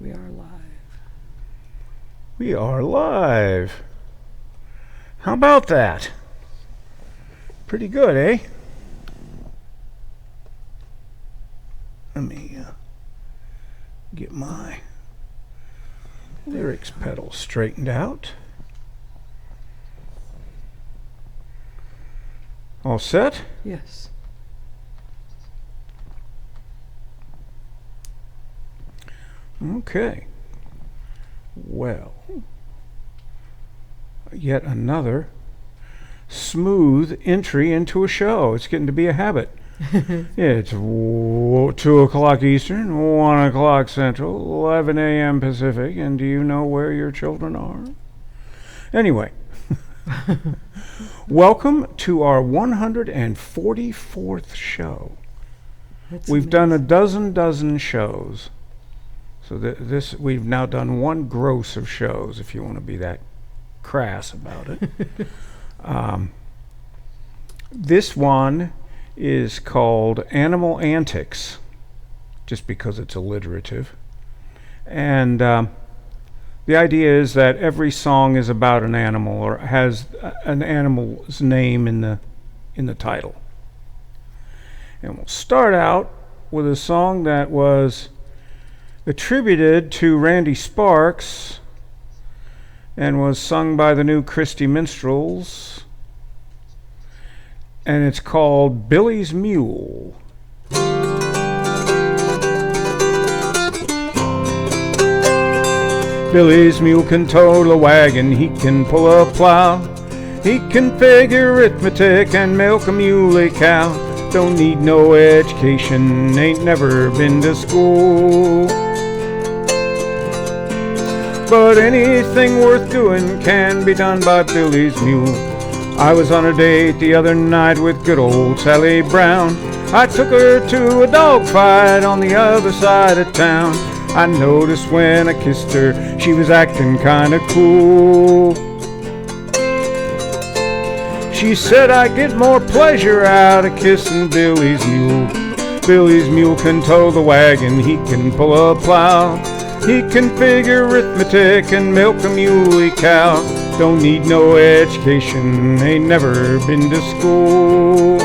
We are live. We are live. How about that? Pretty good, eh? Let me get my lyrics pedal straightened out. All set? Yes. Okay. Well, yet another smooth entry into a show. It's getting to be a habit. It's 2 o'clock Eastern, 1 o'clock Central, 11 a.m. Pacific, and do you know where your children are? Anyway, welcome to our 144th show. We've done a dozen shows. So this we've now done one gross of shows, if you want to be that crass about it. This one is called Animal Antics, just because it's alliterative. And the idea is that every song is about an animal or has an animal's name in the title. And we'll start out with a song that was attributed to Randy Sparks and was sung by the New Christy Minstrels, and it's called Billy's Mule. Billy's mule can tow a wagon, he can pull a plow, he can figure arithmetic and milk a muley cow. Don't need no education, ain't never been to school. But anything worth doing can be done by Billy's mule. I was on a date the other night with good old Sally Brown. I took her to a dog fight on the other side of town. I noticed when I kissed her, she was acting kinda cool. She said I get more pleasure out of kissing Billy's mule. Billy's mule can tow the wagon, he can pull a plow, he can figure arithmetic and milk a muley cow. Don't need no education, ain't never been to school.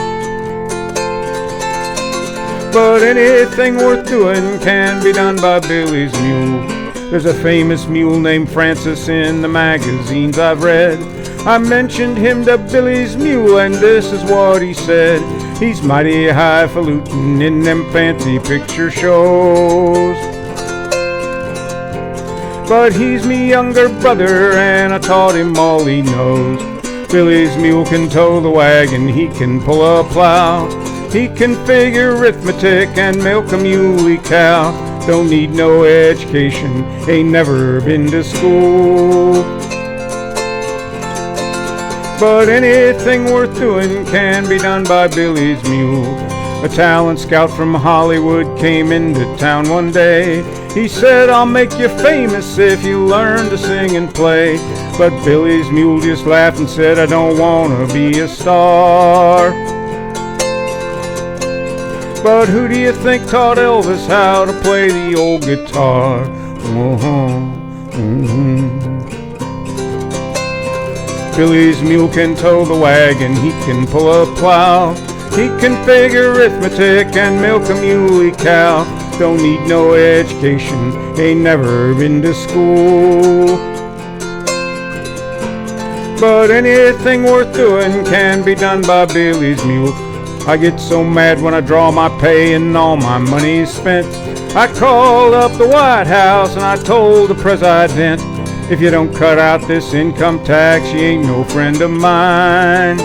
But anything worth doing can be done by Billy's mule. There's a famous mule named Francis in the magazines I've read. I mentioned him to Billy's mule and this is what he said. He's mighty highfalutin in them fancy picture shows, but he's me younger brother and I taught him all he knows. Billy's mule can tow the wagon, he can pull a plow, he can figure arithmetic and milk a muley cow. Don't need no education, ain't never been to school. But anything worth doing can be done by Billy's mule. A talent scout from Hollywood came into town one day. He said, I'll make you famous if you learn to sing and play. But Billy's mule just laughed and said, I don't want to be a star. But who do you think taught Elvis how to play the old guitar? Billy's mule can tow the wagon, he can pull a plow, he can figure arithmetic and milk a muley cow. Don't need no education, ain't never been to school. But anything worth doing can be done by Billy's mule. I get so mad when I draw my pay and all my money's spent. I called up the White House and I told the president, if you don't cut out this income tax, you ain't no friend of mine.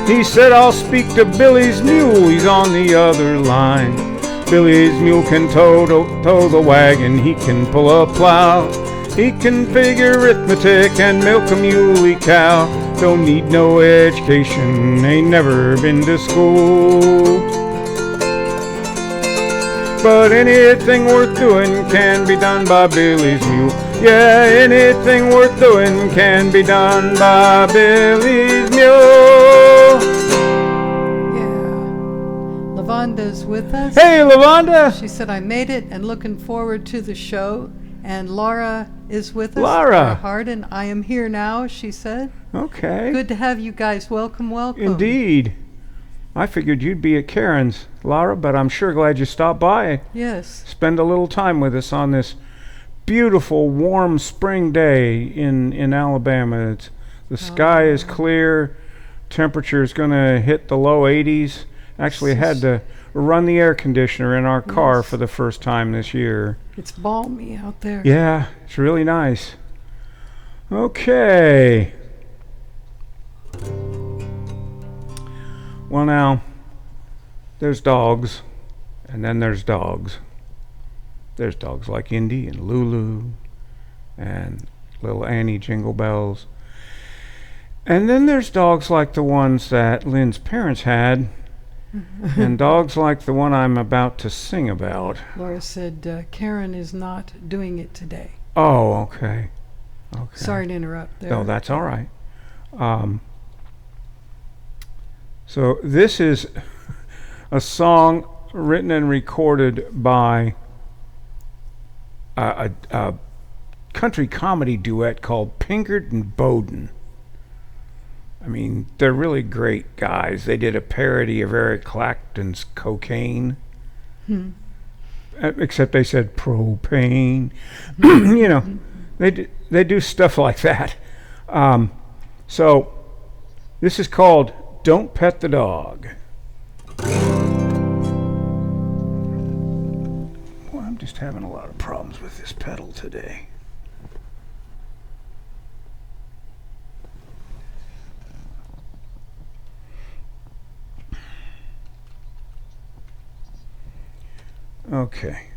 He said, I'll speak to Billy's mule, he's on the other line. Billy's mule can tow the wagon, he can pull a plow, he can figure arithmetic and milk a muley cow. Don't need no education, ain't never been to school. But anything worth doing can be done by Billy's mule. Yeah, anything worth doing can be done by Billy's mule. Yeah. Lavanda's with us. Hey, Lavanda! She said, I made it and looking forward to the show. And Laura is with us. Laura! Hard, and I am here now, she said. Okay. Good to have you guys. Welcome, welcome. Indeed. I figured you'd be at Karen's, Laura, but I'm sure glad you stopped by. Yes. Spend a little time with us on this beautiful, warm spring day in Alabama. The sky is clear. Temperature is going to hit the low 80s. Actually, had to run the air conditioner in our car for the first time this year. It's balmy out there. Yeah, it's really nice. Okay. Well, now, there's dogs, and then there's dogs. There's dogs like Indy and Lulu and little Annie Jingle Bells. And then there's dogs like the ones that Lynn's parents had, and dogs like the one I'm about to sing about. Laura said Karen is not doing it today. Oh, okay. Sorry to interrupt there. No, that's all right. So this is a song written and recorded by a country comedy duet called Pinkard and Bowden. I mean, they're really great guys. They did a parody of Eric Clapton's Cocaine. Except they said propane. You know, they do stuff like that. So this is called Don't Pet the Dog. Boy, I'm just having a lot of problems with this pedal today. Okay.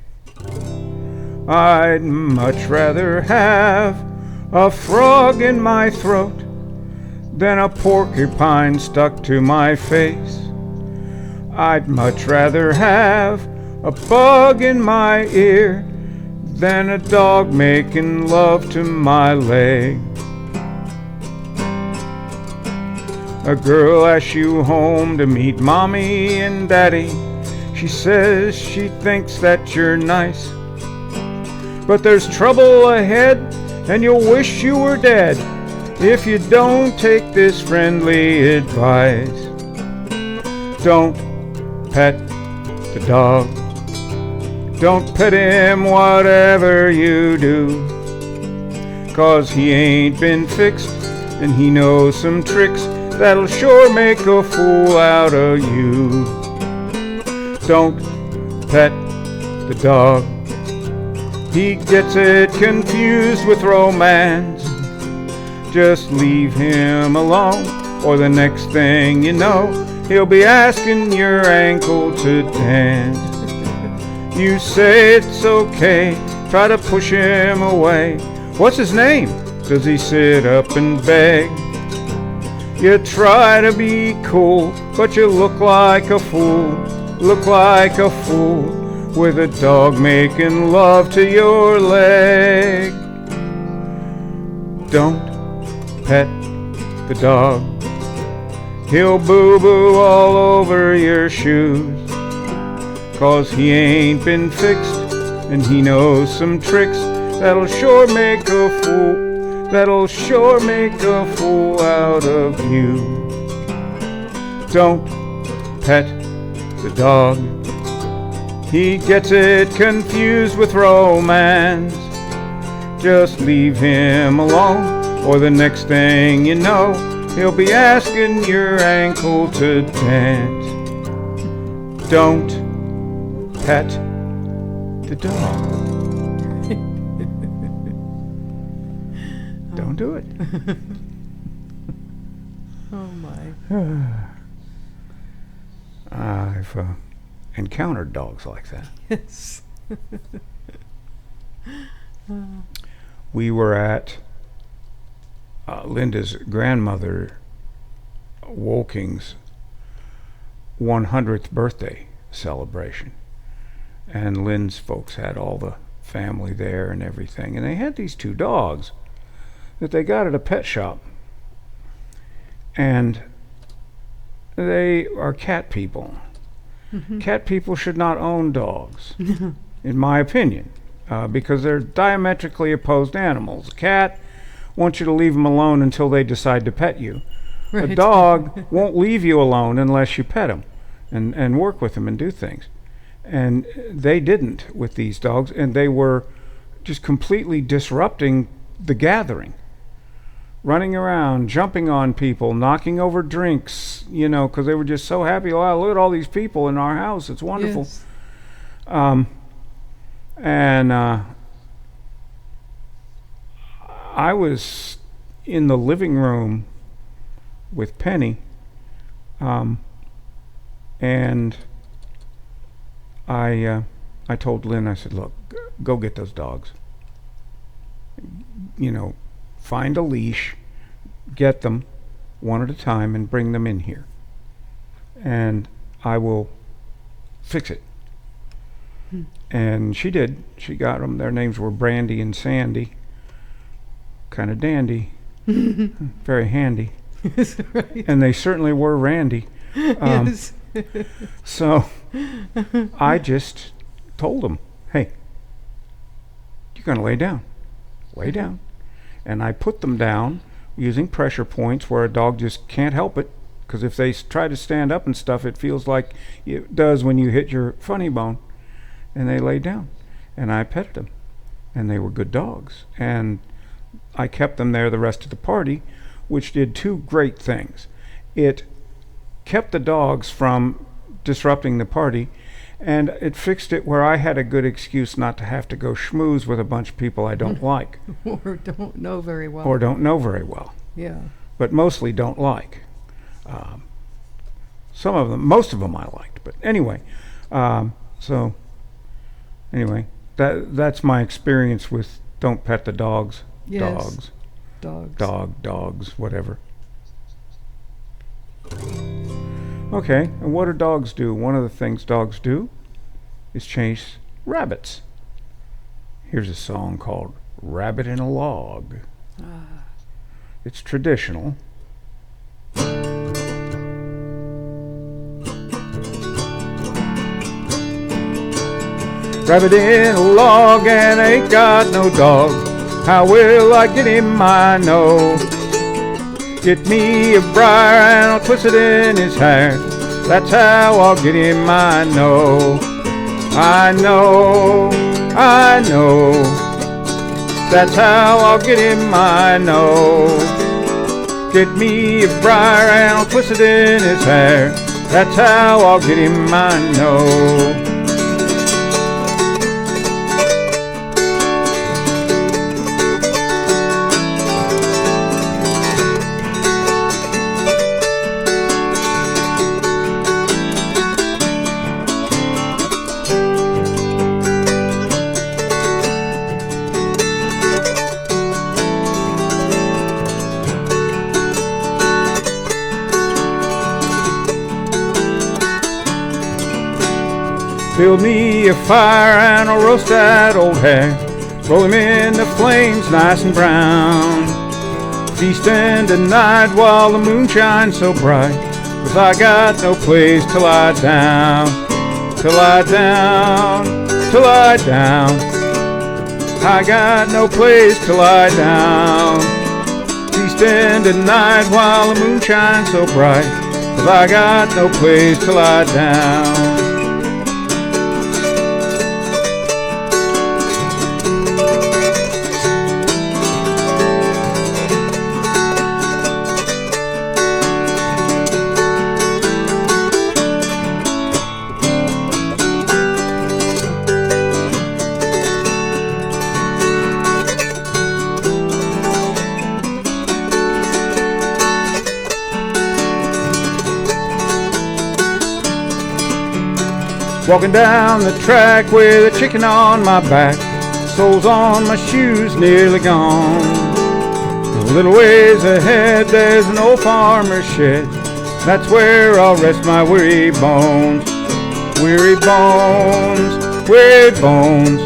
I'd much rather have a frog in my throat than a porcupine stuck to my face. I'd much rather have a bug in my ear than a dog making love to my leg. A girl asks you home to meet mommy and daddy. She says she thinks that you're nice, but there's trouble ahead and you'll wish you were dead if you don't take this friendly advice. Don't pet the dog. Don't pet him whatever you do, 'cause he ain't been fixed and he knows some tricks that'll sure make a fool out of you. Don't pet the dog. He gets it confused with romance. Just leave him alone, or the next thing you know, he'll be asking your ankle to dance. You say it's okay, try to push him away. What's his name? Does he sit up and beg? You try to be cool, but you look like a fool. Look like a fool with a dog making love to your leg. Don't pet the dog. He'll boo-boo all over your shoes, 'cause he ain't been fixed and he knows some tricks that'll sure make a fool, that'll sure make a fool out of you. Don't pet the dog. He gets it confused with romance. Just leave him alone, or the next thing you know, he'll be asking your ankle to dance. Don't pet the dog. Don't do it. Oh my. I've encountered dogs like that. Yes. We were at Linda's grandmother Wolking's 100th birthday celebration, and Lynn's folks had all the family there and everything, and they had these two dogs that they got at a pet shop, and they are cat people, cat people should not own dogs, in my opinion, because they're diametrically opposed animals. A cat wants you to leave them alone until they decide to pet you. Right. A dog won't leave you alone unless you pet him and work with him and do things. And they didn't with these dogs, and they were just completely disrupting the gathering. Running around, jumping on people, knocking over drinks, because they were just so happy. Wow, look at all these people in our house. It's wonderful. Yes. And I was in the living room with Penny, and I told Lynn, I said, look, go get those dogs. Find a leash, get them one at a time, and bring them in here. And I will fix it. And she did. She got them. Their names were Brandy and Sandy. Kind of dandy. Very handy. Right. And they certainly were randy. Yes. So I just told them, hey, you're going to lay down. Lay down. And I put them down using pressure points where a dog just can't help it, because if they try to stand up and stuff, it feels like it does when you hit your funny bone. And they lay down. And I petted them. And they were good dogs. And I kept them there the rest of the party, which did two great things. It kept the dogs from disrupting the party, and it fixed it where I had a good excuse not to have to go schmooze with a bunch of people I don't like. Or don't know very well. Or don't know very well. Yeah. But mostly don't like. Some of them, most of them I liked. But anyway, that's my experience with don't pet the dogs. Yes. Dogs, whatever. Okay, and what do dogs do? One of the things dogs do is chase rabbits. Here's a song called Rabbit in a Log. It's traditional. Rabbit in a log and ain't got no dog. How will I get him? I know. Get me a briar and I'll twist it in his hair. That's how I'll get him, I know. I know. That's how I'll get him, I know. Get me a briar and I'll twist it in his hair. That's how I'll get him, I know. Build me a fire and I'll roast that old hare. Roll him in the flames nice and brown. Feasting tonight while the moon shines so bright. 'Cause I got no place to lie down. To lie down, to lie down. I got no place to lie down. Feasting tonight while the moon shines so bright. 'Cause I got no place to lie down. Walking down the track with a chicken on my back. Soles on my shoes nearly gone. A little ways ahead there's an old farmer's shed. That's where I'll rest my weary bones. Weary bones, weary bones.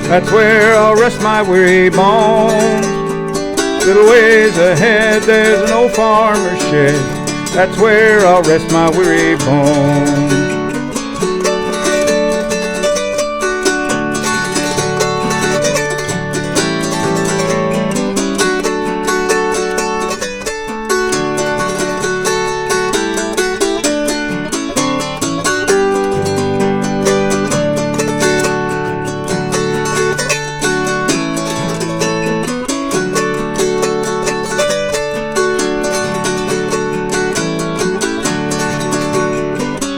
That's where I'll rest my weary bones. Little ways ahead there's an old farmer's shed. That's where I'll rest my weary bones.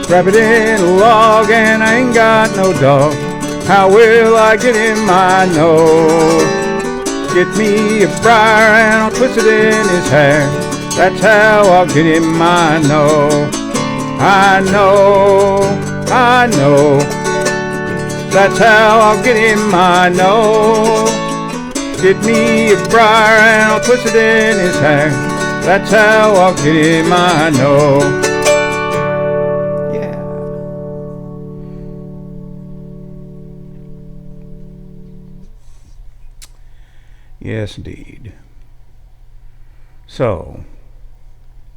wrap it in a log, and I ain't got no dog. How will I get him? I know. Get me a briar and I'll twist it in his hair. That's how I'll get him. I know. I know. I know. That's how I'll get him. I know. Get me a briar and I'll twist it in his hair. That's how I'll get him. I know. Yeah. Yes, indeed. So,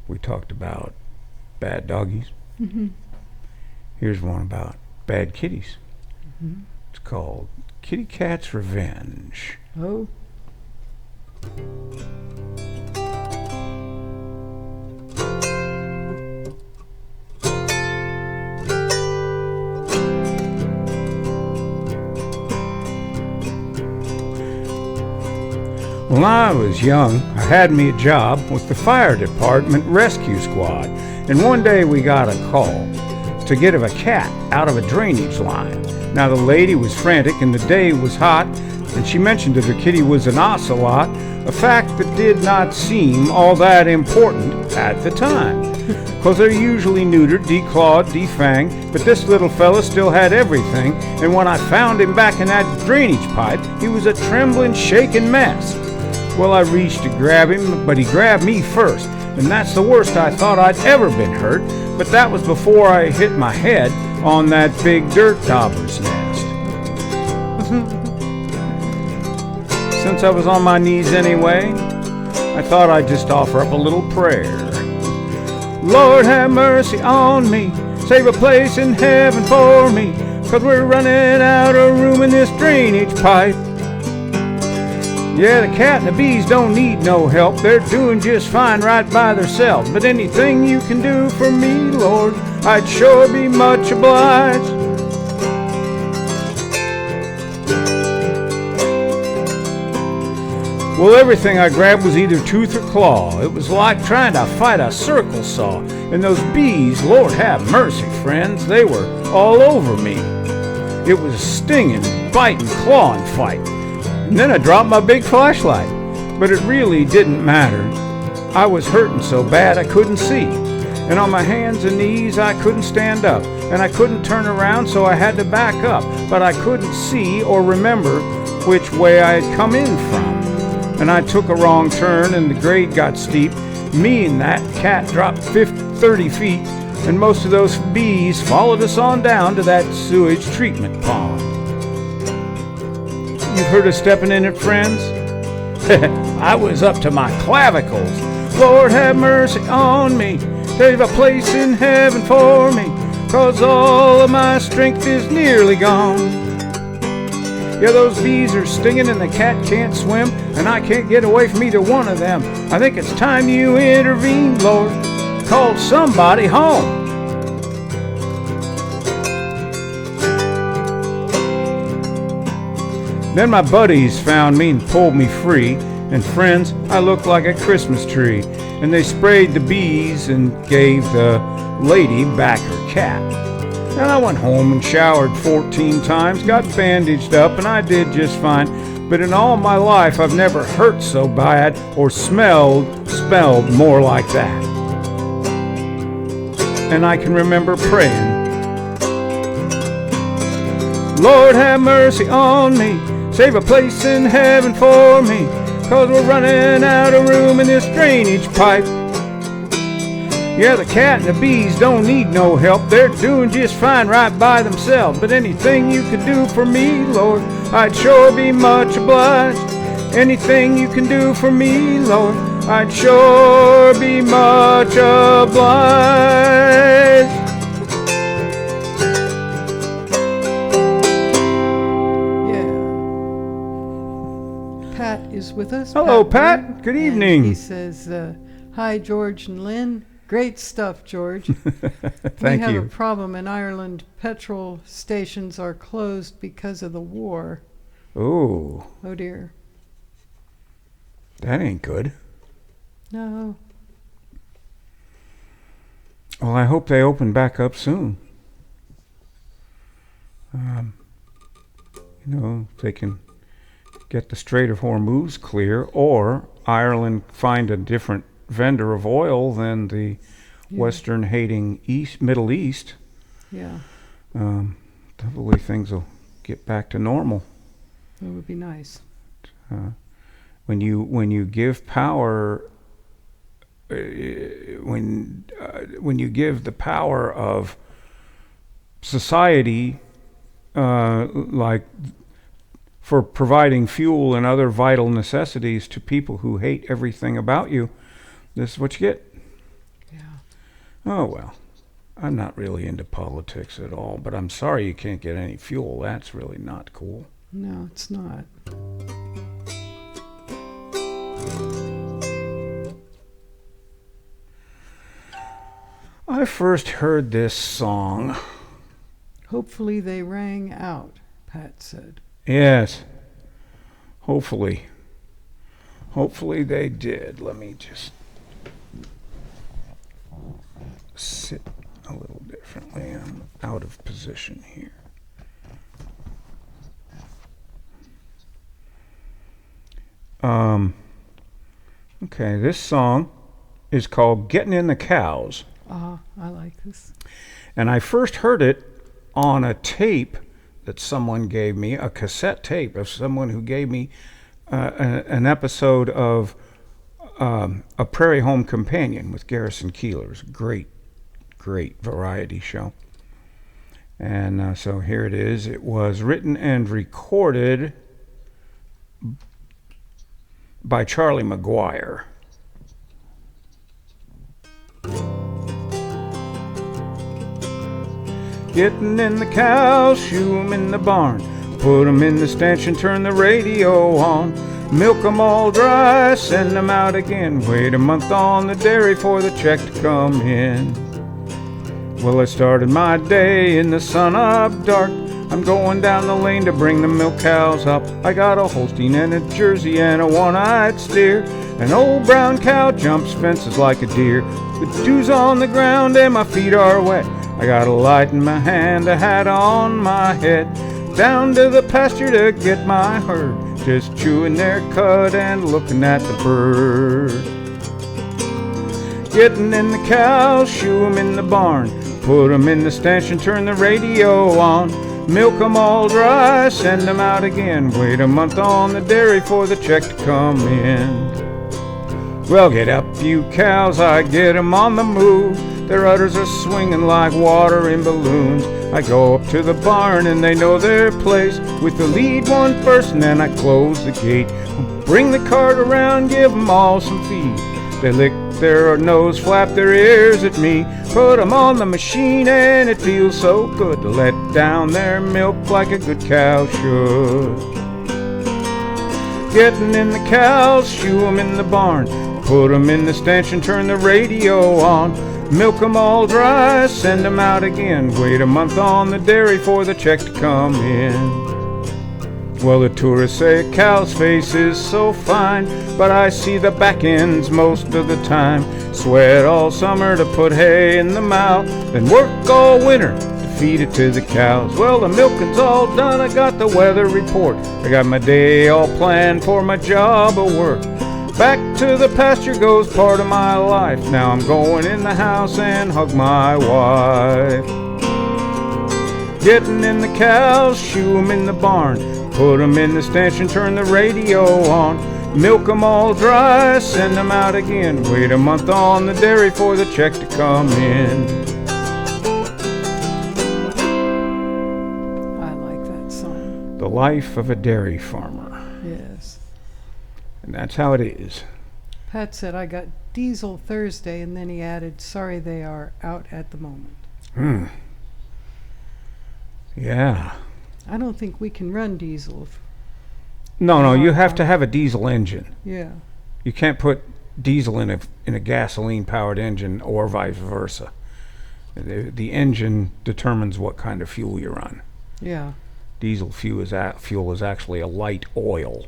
we talked about bad doggies. Mm-hmm. Here's one about bad kitties. Mm-hmm. It's called Kitty Cat's Revenge. Oh. When I was young, I had me a job with the fire department rescue squad, and one day we got a call to get a cat out of a drainage line. Now the lady was frantic and the day was hot, and she mentioned that her kitty was an ocelot, a fact that did not seem all that important at the time, because they're usually neutered, declawed, defanged, but this little fella still had everything, and when I found him back in that drainage pipe, he was a trembling, shaking mess. Well, I reached to grab him, but he grabbed me first, and that's the worst I thought I'd ever been hurt, but that was before I hit my head on that big dirt dauber's nest. Since I was on my knees anyway, I thought I'd just offer up a little prayer. Lord, have mercy on me, save a place in heaven for me, 'cause we're running out of room in this drainage pipe. Yeah, the cat and the bees don't need no help. They're doing just fine right by themselves. But anything you can do for me, Lord, I'd sure be much obliged. Well, everything I grabbed was either tooth or claw. It was like trying to fight a circle saw. And those bees, Lord have mercy, friends, they were all over me. It was a stinging, biting, clawing fight. And then I dropped my big flashlight. But it really didn't matter. I was hurting so bad I couldn't see. And on my hands and knees I couldn't stand up. And I couldn't turn around, so I had to back up. But I couldn't see or remember which way I had come in from. And I took a wrong turn and the grade got steep. Me and that cat dropped 30 feet. And most of those bees followed us on down to that sewage treatment pond. You've heard of stepping in it, friends? I was up to my clavicles. Lord have mercy on me. Save a place in heaven for me, 'cause all of my strength is nearly gone. Yeah, those bees are stinging and the cat can't swim, and I can't get away from either one of them. I think it's time you intervened, Lord. Call somebody home. Then my buddies found me and pulled me free, and friends, I looked like a Christmas tree, and they sprayed the bees and gave the lady back her cat. And I went home and showered 14 times, got bandaged up, and I did just fine. But in all my life, I've never hurt so bad or smelled more like that. And I can remember praying, Lord have mercy on me, save a place in heaven for me, 'cause we're running out of room in this drainage pipe. Yeah, the cat and the bees don't need no help. They're doing just fine right by themselves. But anything you could do for me, Lord, I'd sure be much obliged. Anything you can do for me, Lord, I'd sure be much obliged. Pat is with us. Hello, Pat. Wynn, Good and evening. He says, hi, George and Lynn. Great stuff, George. Thank We have you. a problem in Ireland. Petrol stations are closed because of the war. Oh, Oh, dear. that ain't good. No. Well, I hope they open back up soon. They can get the Strait of Hormuz clear, or Ireland find a different vendor of oil than the Western-hating Middle East. Yeah. Hopefully things will get back to normal. That would be nice. When you give power, when you give the power of society, like for providing fuel and other vital necessities to people who hate everything about you, this is what you get. Yeah. Oh, well, I'm not really into politics at all, but I'm sorry you can't get any fuel. That's really not cool. No, it's not. I first heard this song. Hopefully they rang out, Pat said. Yes. Hopefully. Hopefully they did. Let me just sit a little differently. I'm out of position here. Okay, this song is called Getting in the Cows. I like this. And I first heard it on a tape that someone gave me, a cassette tape of someone who gave me an episode of A Prairie Home Companion with Garrison Keillor. It was a great, great variety show. And so here it is. It was written and recorded by Charlie McGuire. Getting in the cows, shoe 'em in the barn, put 'em in the stanchion, turn the radio on, milk 'em all dry, send 'em out again, wait a month on the dairy for the check to come in. Well, I started my day in the sun up dark, I'm going down the lane to bring the milk cows up. I got a Holstein and a Jersey and a one-eyed steer. An old brown cow jumps fences like a deer. The dew's on the ground and my feet are wet. I got a light in my hand, a hat on my head. Down to the pasture to get my herd, just chewing their cud and looking at the bird. Getting in the cows, shoe 'em in the barn, put 'em in the stanchion, turn the radio on. Milk 'em all dry, send 'em out again, wait a month on the dairy for the check to come in. Well, get up, you cows, I get 'em on the move. Their udders are swinging like water in balloons. I go up to the barn and they know their place, with the lead one first and then I close the gate. Bring the cart around, give 'em all some feed. They lick their nose, flap their ears at me, put 'em on the machine and it feels so good to let down their milk like a good cow should. Getting in the cows, shoe 'em in the barn, put 'em in the stanchion, turn the radio on. Milk 'em all dry, send 'em out again, wait a month on the dairy for the check to come in. Well, the tourists say a cow's face is so fine, but I see the back ends most of the time. Sweat all summer to put hay in the mouth, then work all winter to feed it to the cows. Well, the milking's all done, I got the weather report. I got my day all planned for my job of work. Back to the pasture goes part of my life. Now I'm going in the house and hug my wife. Getting in the cows, shoe 'em in the barn, put 'em in the stanchion, turn the radio on. Milk 'em all dry, send 'em out again, wait a month on the dairy for the check to come in. I like that song. The life of a dairy farmer. Yes. And that's how it is. Pat said, I got diesel Thursday, and then he added, sorry they are out at the moment. Yeah. I don't think we can run diesel. No, you have to have a diesel engine. Yeah. You can't put diesel in a gasoline-powered engine or vice versa. The engine determines what kind of fuel you run. Yeah. Diesel fuel is actually a light oil.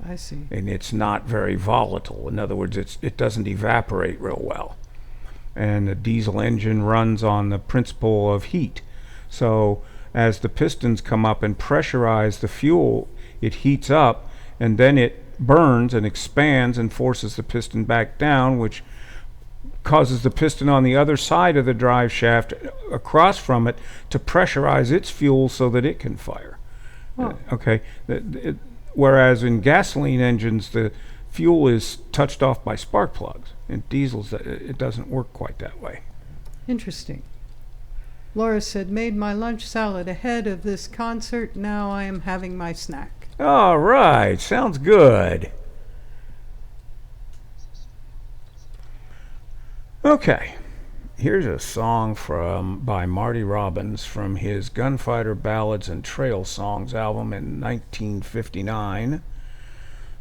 I see. And it's not very volatile. In other words, it doesn't evaporate real well. And the diesel engine runs on the principle of heat. So as the pistons come up and pressurize the fuel, it heats up, and then it burns and expands and forces the piston back down, which causes the piston on the other side of the drive shaft across from it to pressurize its fuel so that it can fire. Oh. Okay. Whereas in gasoline engines, the fuel is touched off by spark plugs. In diesels, it doesn't work quite that way. Interesting. Laura said, made my lunch salad ahead of this concert. Now I am having my snack. All right. Sounds good. Okay. Here's a song by Marty Robbins from his Gunfighter Ballads and Trail Songs album in 1959.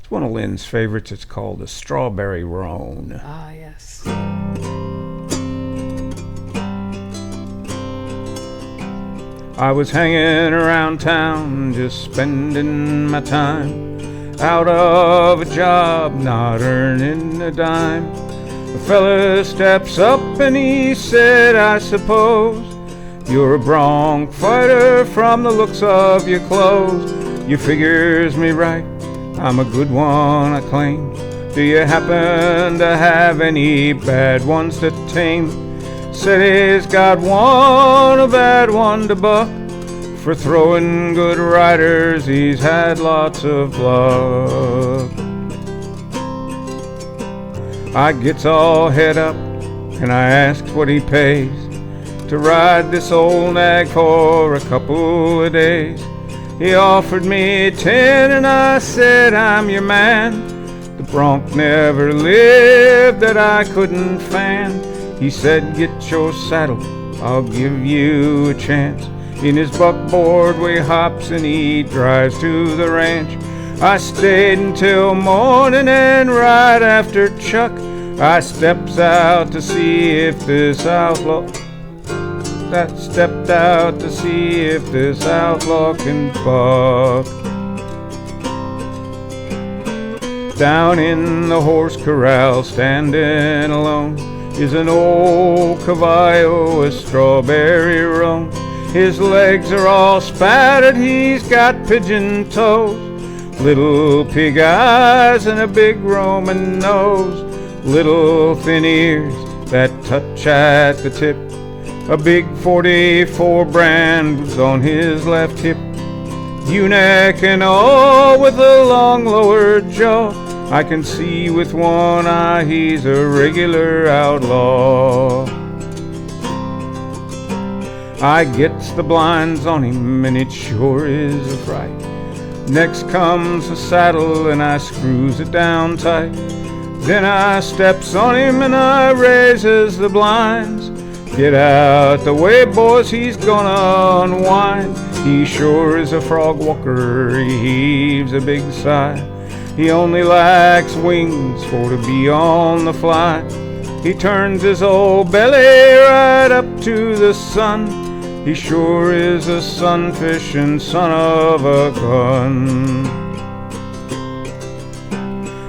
It's one of Lynn's favorites. It's called The Strawberry Roan. Ah, yes. I was hanging around town, just spending my time, out of a job, not earning a dime. A fella steps up and he said, I suppose you're a bronc fighter from the looks of your clothes. You figures me right, I'm a good one, I claim. Do you happen to have any bad ones to tame? Said he's got one, a bad one to buck. For throwing good riders, he's had lots of luck. I gets all head up and I asks what he pays to ride this old nag for a couple of days. He offered me 10 and I said, I'm your man. The bronc never lived that I couldn't fan. He said, get your saddle, I'll give you a chance. In his buckboard we hops and he drives to the ranch. I stayed until morning and right after Chuck, I steps out to see if this outlaw can buck. Down in the horse corral, standing alone, is an old caballo, a strawberry roan. His legs are all spattered, he's got pigeon toes, little pig eyes and a big Roman nose, little thin ears that touch at the tip, a big 44 brand was on his left hip, ewe-neck and all with a long lower jaw. I can see with one eye he's a regular outlaw. I gets the blinds on him and it sure is a fright. Next comes the saddle and I screws it down tight. Then I steps on him and I raises the blinds. Get out the way, boys, he's gonna unwind. He sure is a frog walker, he heaves a big sigh. He only lacks wings for to be on the fly. He turns his old belly right up to the sun. He sure is a sun-fishing son of a gun.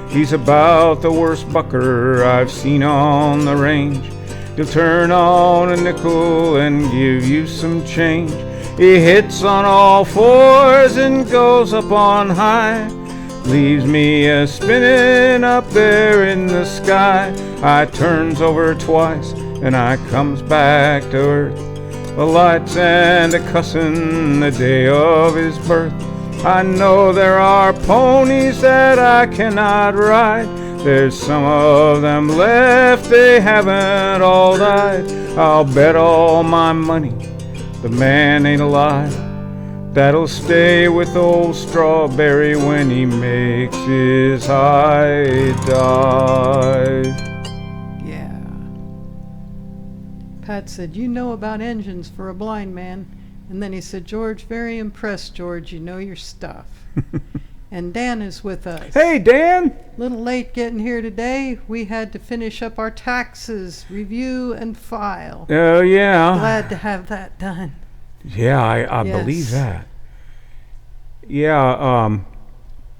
He's about the worst bucker I've seen on the range. He'll turn on a nickel and give you some change. He hits on all fours and goes up on high. Leaves me a spinning up there in the sky. I turns over twice and I comes back to earth. The lights and a cussin' the day of his birth. I know there are ponies that I cannot ride. There's some of them left, they haven't all died. I'll bet all my money the man ain't alive. That'll stay with old Strawberry when he makes his high dive. Yeah. Pat said, you know about engines for a blind man. And then he said, George, very impressed, George. You know your stuff. And Dan is with us. Hey, Dan! Little late getting here today. We had to finish up our taxes, review, and file. Oh, yeah. Glad to have that done. Yeah, I Yes. believe that. Yeah,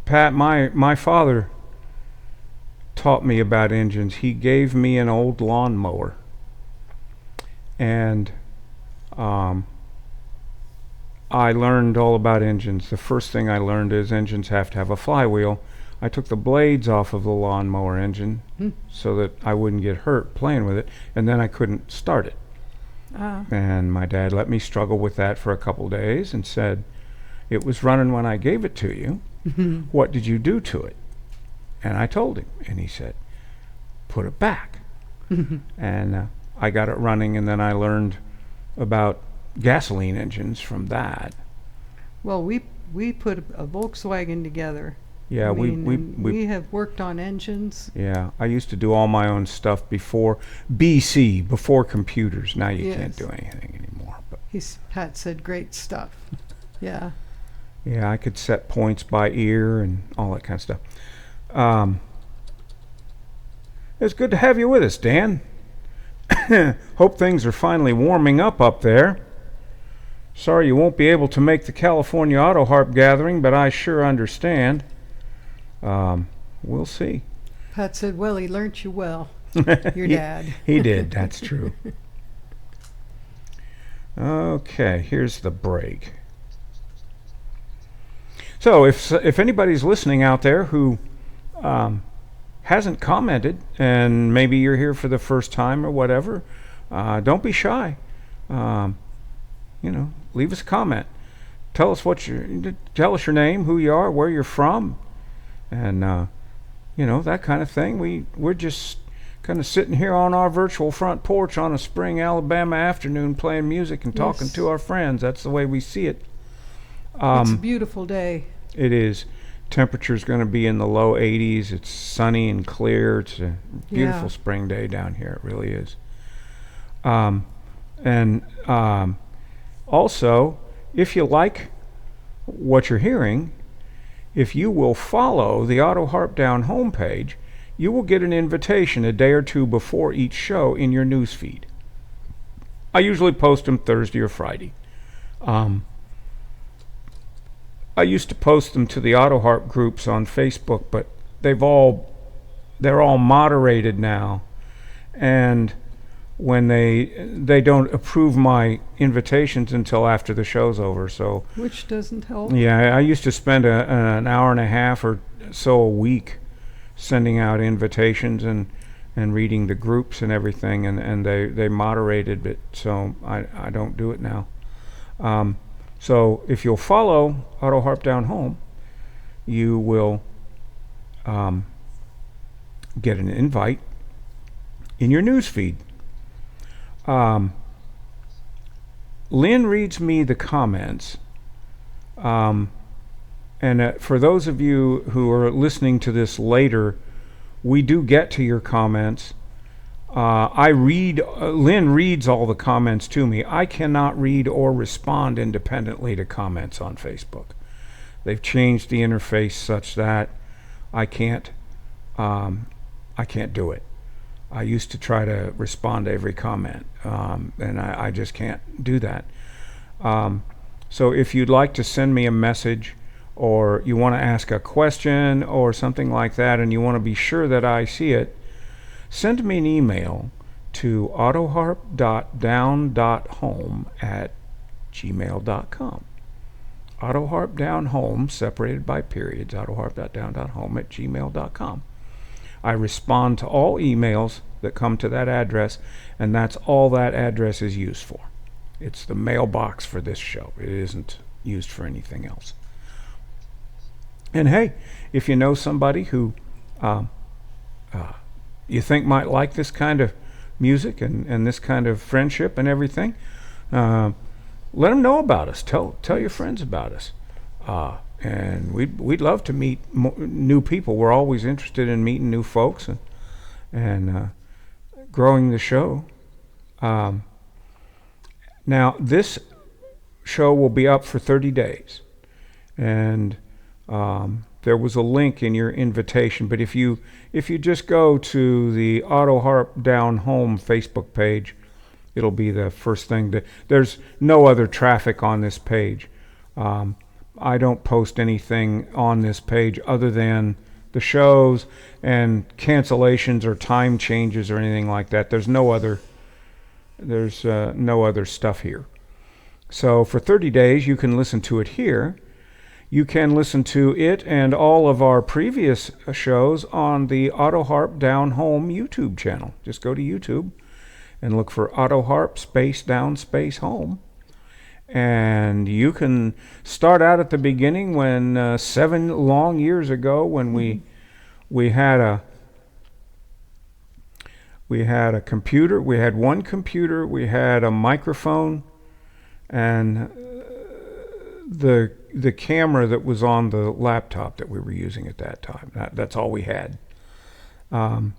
Pat, my father taught me about engines. He gave me an old lawnmower and I learned all about engines. The first thing I learned is engines have to have a flywheel. I took the blades off of the lawnmower engine so that I wouldn't get hurt playing with it, and then I couldn't start it. And my dad let me struggle with that for a couple days and said, "It was running when I gave it to you. What did you do to it?" And I told him, and he said, "Put it back." And I got it running, and then I learned about gasoline engines from that. Well, we put a Volkswagen together. Yeah, I we we have worked on engines. Yeah, I used to do all my own stuff before BC, before computers. Now you can't do anything anymore. But Pat said great stuff. Yeah. yeah, I could set points by ear and all that kind of stuff. It's good to have you with us, Dan. Hope things are finally warming up there. Sorry you won't be able to make the California Autoharp gathering, but I sure understand. We'll see. Pat said, well, he learnt you well, your dad. He did, that's true. Okay, here's the break. So if anybody's listening out there who hasn't commented, and maybe you're here for the first time or whatever, don't be shy. Leave us a comment. Tell us tell us your name, who you are, where you're from, and that kind of thing. We're just kind of sitting here on our virtual front porch on a spring Alabama afternoon, playing music and talking to our friends. That's the way we see it. It's a beautiful day. It is. Temperature's going to be in the low 80s. It's sunny and clear. It's a beautiful spring day down here. It really is. Also, if you like what you're hearing, if you will follow the Autoharp Down Home page, you will get an invitation a day or two before each show in your news feed. I usually post them Thursday or Friday. I used to post them to the Autoharp groups on Facebook, but they're all moderated now, and when they don't approve my invitations until after the show's over. So which doesn't help. Yeah, I used to spend an hour and a half or so a week sending out invitations and reading the groups and everything, and they moderated it, so I don't do it now. So if you'll follow Autoharp Down Home, you will get an invite in your news feed. Lynn reads me the comments, and for those of you who are listening to this later, we do get to your comments. Lynn reads all the comments to me. I cannot read or respond independently to comments on Facebook. They've changed the interface such that I can't do it. I used to try to respond to every comment, and I just can't do that. So if you'd like to send me a message, or you want to ask a question or something like that, and you want to be sure that I see it, send me an email to autoharp.down.home@gmail.com. Autoharp Down Home, separated by periods, autoharp.down.home@gmail.com. I respond to all emails that come to that address, and that's all that address is used for. It's the mailbox for this show. It isn't used for anything else. And hey, if you know somebody who you think might like this kind of music and this kind of friendship and everything, let them know about us. Tell your friends about us. And we'd love to meet new people. We're always interested in meeting new folks and growing the show. Now, this show will be up for 30 days. And there was a link in your invitation, but if you just go to the Autoharp Down Home Facebook page, it'll be the first thing. There's no other traffic on this page. I don't post anything on this page other than the shows and cancellations or time changes or anything like that. There's no other There's no other stuff here. So for 30 days, you can listen to it here. You can listen to it and all of our previous shows on the Autoharp Down Home YouTube channel. Just go to YouTube and look for Autoharp space down space home. And you can start out at the beginning when 7 long years ago when we had a computer. We had one computer. We had a microphone, and the camera that was on the laptop that we were using at that time. That's all we had. And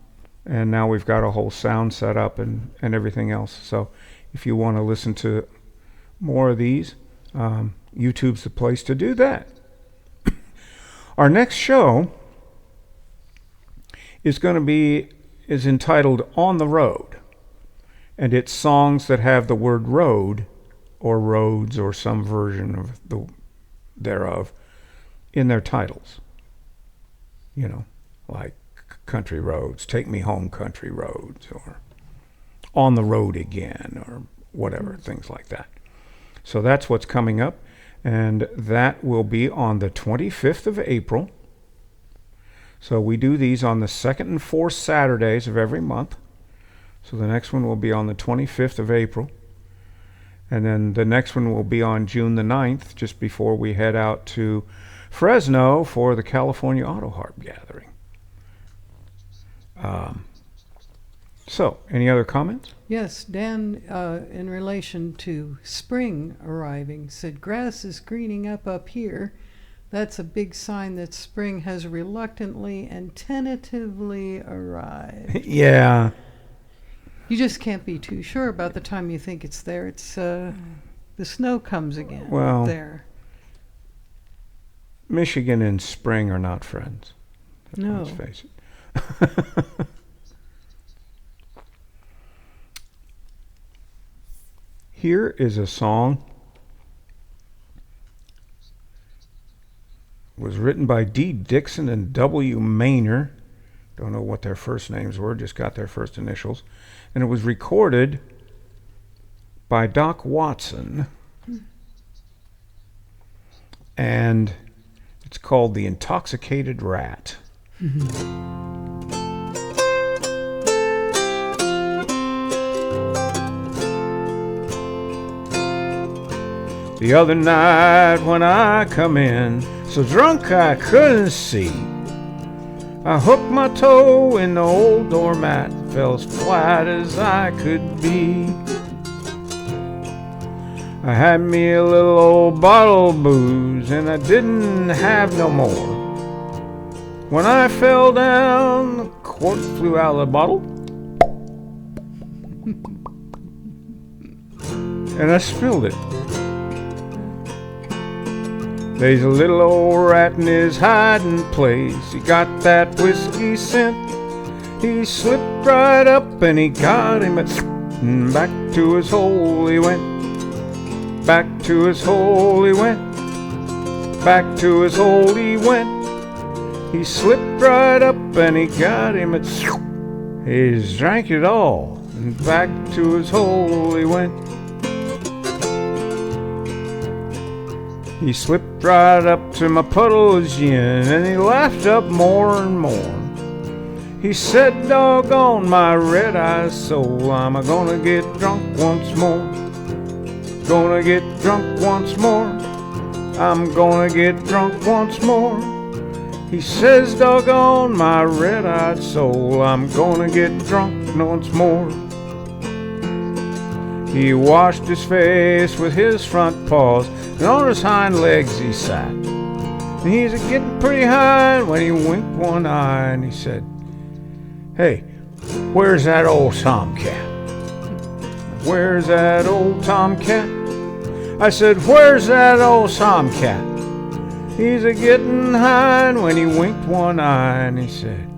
now we've got a whole sound set up and everything else. So if you want to listen to more of these, YouTube's the place to do that. Our next show is entitled On the Road, and it's songs that have the word road or roads or some version of thereof in their titles. You know, like Country Roads, Take Me Home Country Roads, or On the Road Again, or whatever, things like that. So that's what's coming up, and that will be on the 25th of April. So we do these on the second and fourth Saturdays of every month. So the next one will be on the 25th of April. And then the next one will be on June the 9th, just before we head out to Fresno for the California Autoharp Gathering. So, any other comments? Yes, Dan, in relation to spring arriving, said grass is greening up here. That's a big sign that spring has reluctantly and tentatively arrived. Yeah. You just can't be too sure about the time you think it's there. It's the snow comes again Well, there. Michigan and spring are not friends. No. Let's face it. Here is a song. It was written by D. Dixon and W. Maynor. Don't know what their first names were, just got their first initials. And it was recorded by Doc Watson. And it's called The Intoxicated Rat. The other night when I come in, so drunk I couldn't see, I hooked my toe in the old doormat, fell as flat as I could be. I had me a little old bottle of booze, and I didn't have no more. When I fell down, the cork flew out of the bottle, and I spilled it. There's a little old rat in his hiding place. He got that whiskey scent. He slipped right up and he got him. And back to his hole he went. Back to his hole he went. Back to his hole he went. He slipped right up and he got him. He's drank it all. And back to his hole he went. He slipped right up to my puddle of gin, and he laughed up more and more. He said, doggone my red-eyed soul, I'm gonna get drunk once more. Gonna get drunk once more. I'm gonna get drunk once more. He says, doggone my red-eyed soul, I'm gonna get drunk once more. He washed his face with his front paws, and on his hind legs he sat. And he's getting pretty high when he winked one eye and he said, hey, where's that old tomcat? Where's that old tomcat? I said, where's that old tomcat? He's getting high when he winked one eye and he said,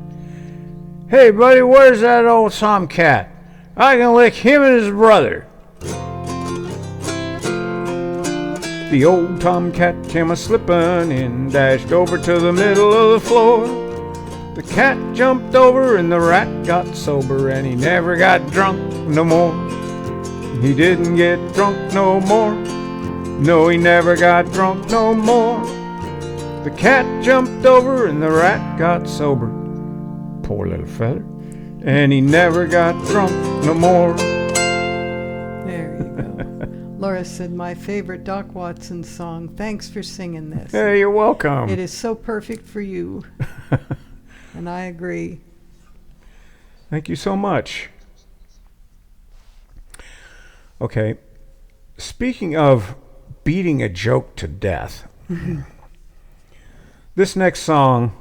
hey buddy, where's that old tomcat? I can lick him and his brother. The old tomcat came a-slippin' in, dashed over to the middle of the floor. The cat jumped over and the rat got sober, and he never got drunk no more. He didn't get drunk no more. No, he never got drunk no more. The cat jumped over and the rat got sober. Poor little feller. And he never got drunk no more. There you go. Laura said, my favorite Doc Watson song. Thanks for singing this. Hey, you're welcome. It is so perfect for you. And I agree. Thank you so much. Okay. Speaking of beating a joke to death, this next song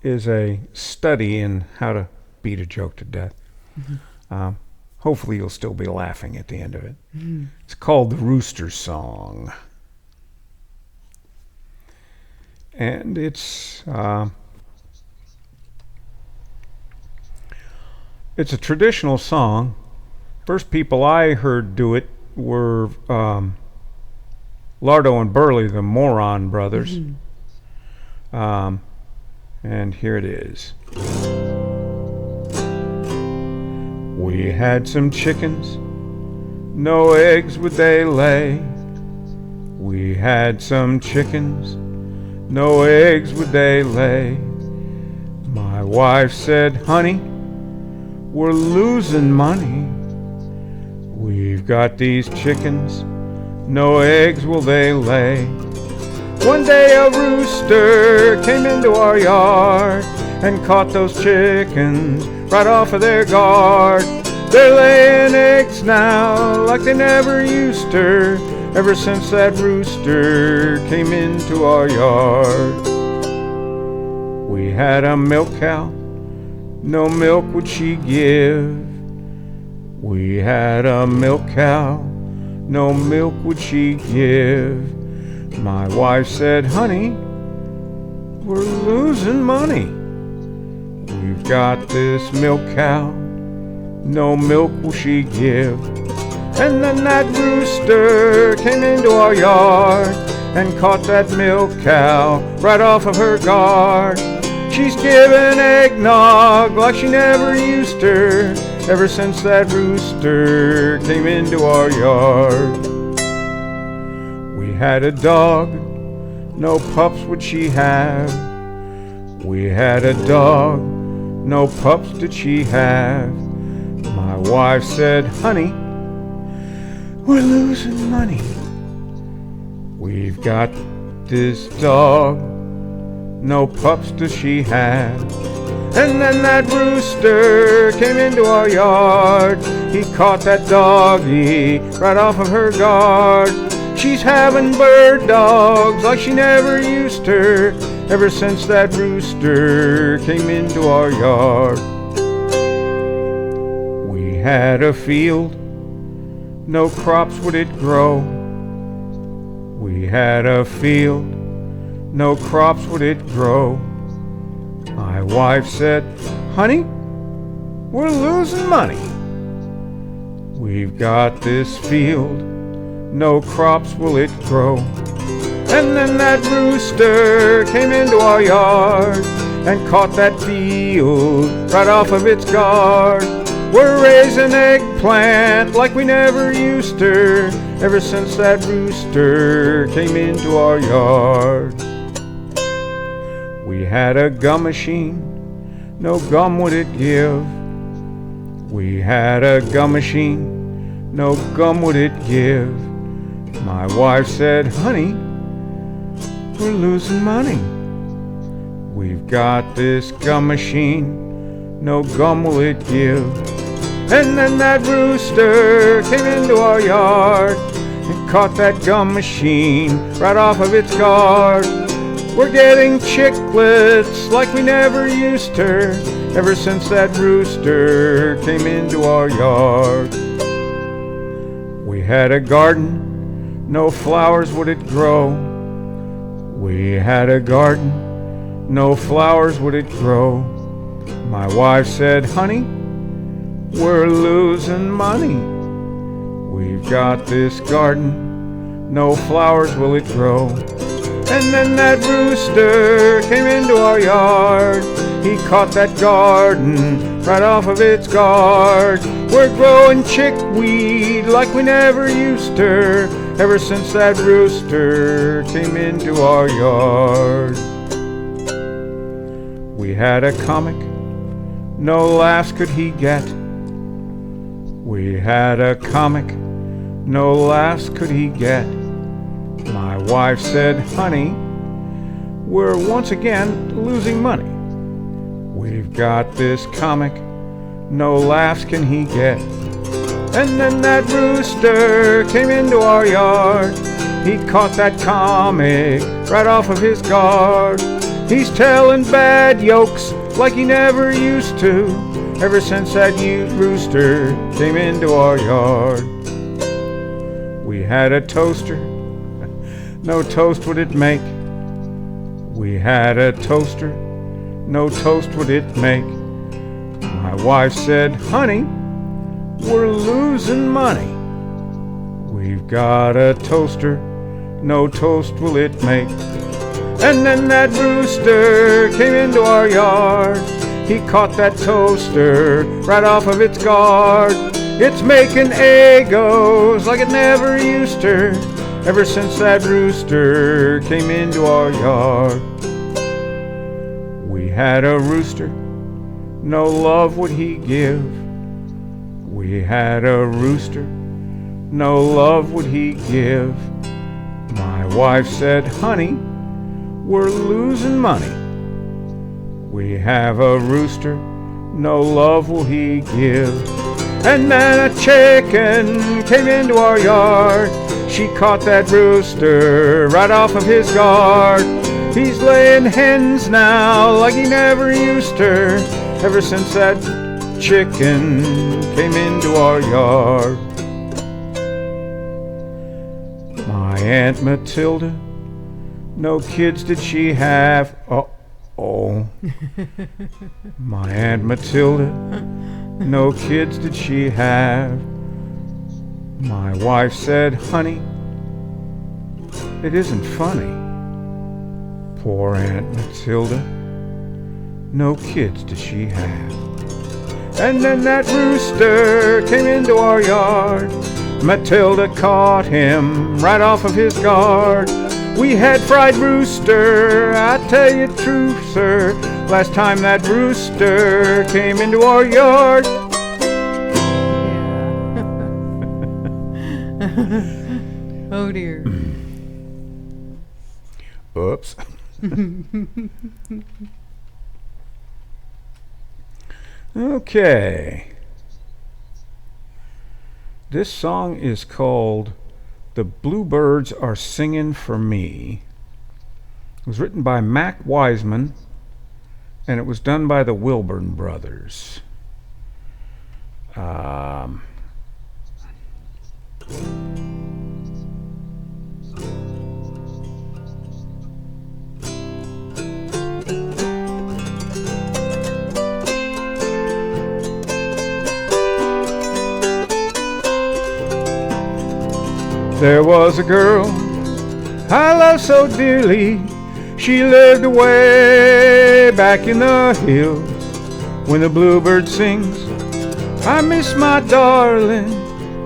is a study in how to beat a joke to death. Hopefully you'll still be laughing at the end of it. It's called The Rooster Song. And it's a traditional song. First people I heard do it were Lardo and Burley, the Moron Brothers. And here it is. We had some chickens, no eggs would they lay. We had some chickens, no eggs would they lay. My wife said, honey, we're losing money. We've got these chickens, no eggs will they lay. One day a rooster came into our yard and caught those chickens right off of their guard. They're laying eggs now like they never used to, ever since that rooster came into our yard. We had a milk cow, no milk would she give. We had a milk cow, no milk would she give. My wife said, honey, we're losing money. We've got this milk cow, no milk will she give. And then that rooster came into our yard and caught that milk cow right off of her guard. She's giving eggnog like she never used to, ever since that rooster came into our yard. We had a dog, no pups would she have. We had a dog, no pups did she have. My wife said, honey, we're losing money. We've got this dog, no pups does she have. And then that rooster came into our yard. He caught that doggy right off of her guard. She's having bird dogs like she never used to, ever since that rooster came into our yard. We had a field, no crops would it grow. We had a field, no crops would it grow. My wife said, honey, we're losing money. We've got this field, no crops will it grow. And then that rooster came into our yard and caught that field right off of its guard. We're raising eggplant like we never used to, ever since that rooster came into our yard. We had a gum machine, no gum would it give. We had a gum machine, no gum would it give. My wife said, honey, we're losing money. We've got this gum machine, no gum will it give. And then that rooster came into our yard and caught that gum machine right off of its guard. We're getting chiclets like we never used to, ever since that rooster came into our yard. We had a garden, no flowers would it grow. We had a garden, no flowers would it grow. My wife said, honey, we're losing money. We've got this garden, no flowers will it grow. And then that rooster came into our yard He caught that garden right off of its guard. We're growing chickweed like we never used to, ever since that rooster came into our yard. We had a comic, no laughs could he get. We had a comic, no laughs could he get. My wife said, honey, we're once again losing money. We've got this comic, no laughs can he get. And then that rooster came into our yard. He caught that comic right off of his guard. He's telling bad yokes like he never used to, ever since that rooster came into our yard. We had a toaster, no toast would it make. We had a toaster, no toast would it make. My wife said, honey, we're losing money. We've got a toaster, no toast will it make. And then that rooster came into our yard. He caught that toaster right off of its guard. It's making Eggos like it never used to, ever since that rooster came into our yard. We had a rooster, no love would he give. We had a rooster, no love would he give. My wife said, honey, we're losing money. We have a rooster, no love will he give. And then a chicken came into our yard. She caught that rooster right off of his guard. He's laying hens now like he never used to, ever since that chicken came into our yard. My Aunt Matilda, no kids did she have. Oh, my Aunt Matilda, no kids did she have. My wife said, honey, it isn't funny. Poor Aunt Matilda, no kids did she have. And then that rooster came into our yard. Matilda caught him right off of his guard. We had fried rooster, I tell you true, sir, last time that rooster came into our yard. Yeah. Oh dear. Oops. Okay. This song is called The Bluebirds Are Singing for Me. It was written by Mac Wiseman, and it was done by the Wilburn Brothers. There was a girl I loved so dearly. She lived away back in the hills. When the bluebird sings, I miss my darling.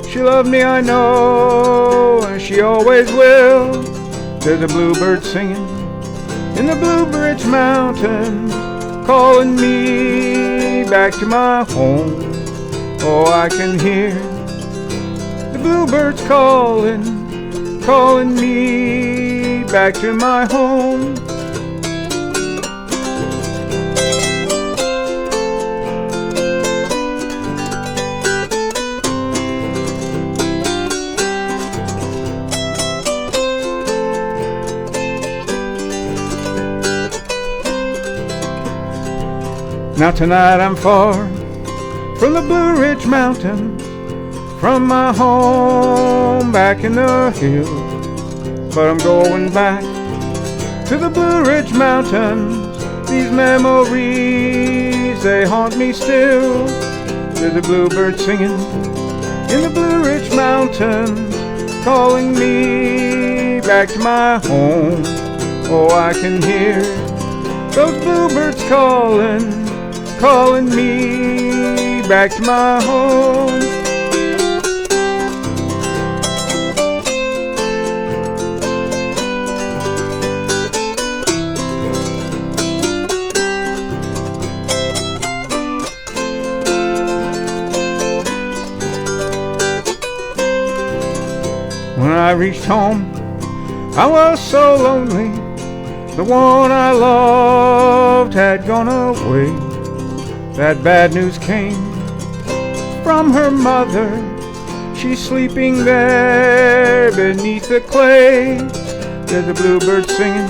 She loved me, I know, and she always will. There's a bluebird singing in the Bluebridge Mountains, calling me back to my home. Oh, I can hear the bluebirds calling, calling me back to my home. Now tonight I'm far from the Blue Ridge Mountains, from my home back in the hills. But I'm going back to the Blue Ridge Mountains. These memories, they haunt me still. There's a bluebird singing in the Blue Ridge Mountains, calling me back to my home. Oh, I can hear those bluebirds bluebirds calling, calling me back to my home. When I reached home, I was so lonely. The one I loved had gone away. That bad news came from her mother. She's sleeping there beneath the clay. There's a bluebird singing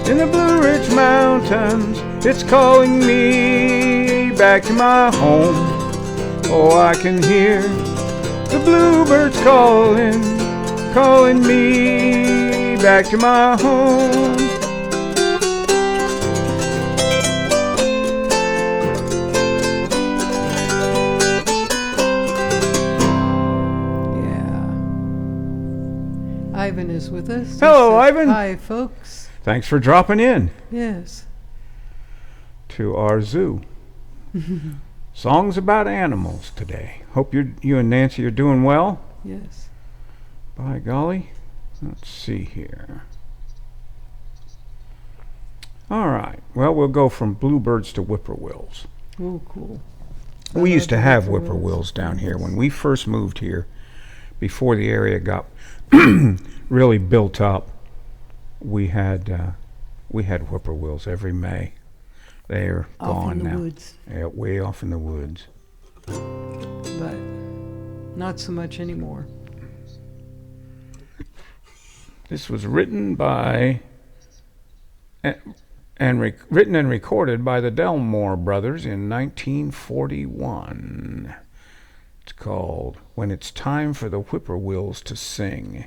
in the Blue Ridge Mountains. It's calling me back to my home. Oh, I can hear the bluebirds calling, calling me back to my home. Ivan is with us. Hello, Ivan. Hi, folks. Thanks for dropping in Yes. to our zoo. Songs about animals today. Hope you and Nancy are doing well. Yes. By golly. Let's see here. All right. Well, we'll go from bluebirds to whippoorwills. Oh, cool. We used to have whippoorwills down here when we first moved here. Before the area got really built up, we had whippoorwills every May. They are gone now. Woods. Yeah, way off in the woods. But not so much anymore. This was written by written and recorded by the Delmore brothers in 1941. It's called When It's Time for the Whippoorwills to Sing.